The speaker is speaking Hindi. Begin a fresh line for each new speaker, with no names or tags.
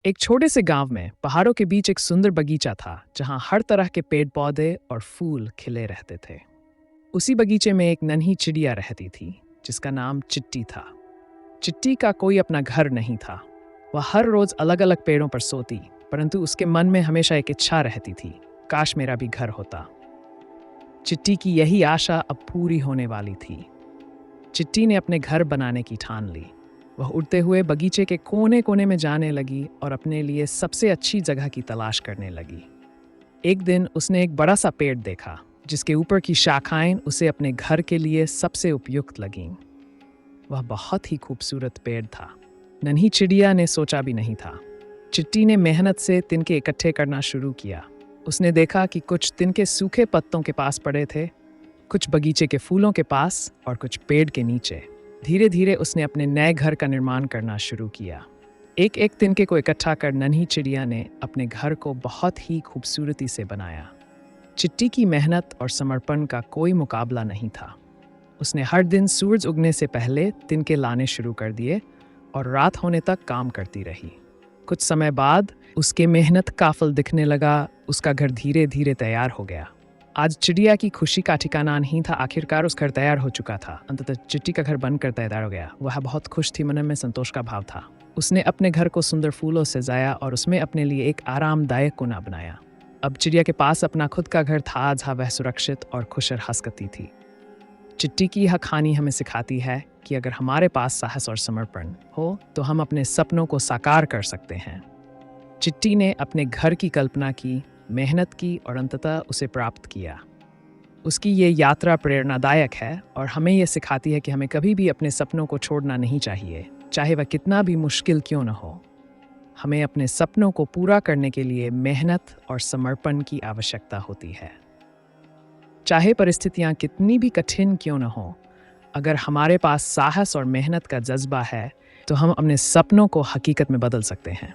एक छोटे से गांव में पहाड़ों के बीच एक सुंदर बगीचा था जहां हर तरह के पेड़ पौधे और फूल खिले रहते थे। उसी बगीचे में एक नन्ही चिड़िया रहती थी जिसका नाम चिट्टी था। चिट्टी का कोई अपना घर नहीं था। वह हर रोज अलग अलग पेड़ों पर सोती, परंतु उसके मन में हमेशा एक इच्छा रहती थी, काश मेरा भी घर होता। चिट्टी की यही आशा अब पूरी होने वाली थी। चिट्टी ने अपने घर बनाने की ठान ली। वह उड़ते हुए बगीचे के कोने कोने में जाने लगी और अपने लिए सबसे अच्छी जगह की तलाश करने लगी। एक दिन उसने एक बड़ा सा पेड़ देखा जिसके ऊपर की शाखाएं उसे अपने घर के लिए सबसे उपयुक्त लगीं। वह बहुत ही खूबसूरत पेड़ था। नन्ही चिड़िया ने सोचा भी नहीं था। चिट्टी ने मेहनत से तिनके इकट्ठे करना शुरू किया। उसने देखा कि कुछ तिनके सूखे पत्तों के पास पड़े थे, कुछ बगीचे के फूलों के पास और कुछ पेड़ के नीचे। धीरे धीरे उसने अपने नए घर का निर्माण करना शुरू किया। एक एक तिनके को इकट्ठा कर नन्ही चिड़िया ने अपने घर को बहुत ही खूबसूरती से बनाया। चिट्टी की मेहनत और समर्पण का कोई मुकाबला नहीं था। उसने हर दिन सूरज उगने से पहले तिनके लाने शुरू कर दिए और रात होने तक काम करती रही। कुछ समय बाद उसके मेहनत का फल दिखने लगा। उसका घर धीरे धीरे तैयार हो गया। आज चिड़िया की खुशी का ठिकाना नहीं था। आखिरकार उसका घर तैयार हो चुका था। अंततः चिट्टी का घर बनकर तैयार हो गया। वह बहुत खुश थी, मन में संतोष का भाव था। उसने अपने घर को सुंदर फूलों से सजाया और उसमें अपने लिए एक आरामदायक कोना बनाया। अब चिड़िया के पास अपना खुद का घर था जहाँ वह सुरक्षित और खुश और हंसती थी। चिट्टी की यह कहानी हमें सिखाती है कि अगर हमारे पास साहस और समर्पण हो तो हम अपने सपनों को साकार कर सकते हैं। चिट्टी ने अपने घर की कल्पना की, मेहनत की और अंततः उसे प्राप्त किया। उसकी ये यात्रा प्रेरणादायक है और हमें यह सिखाती है कि हमें कभी भी अपने सपनों को छोड़ना नहीं चाहिए, चाहे वह कितना भी मुश्किल क्यों न हो। हमें अपने सपनों को पूरा करने के लिए मेहनत और समर्पण की आवश्यकता होती है। चाहे परिस्थितियां कितनी भी कठिन क्यों न हो, अगर हमारे पास साहस और मेहनत का जज्बा है तो हम अपने सपनों को हकीकत में बदल सकते हैं।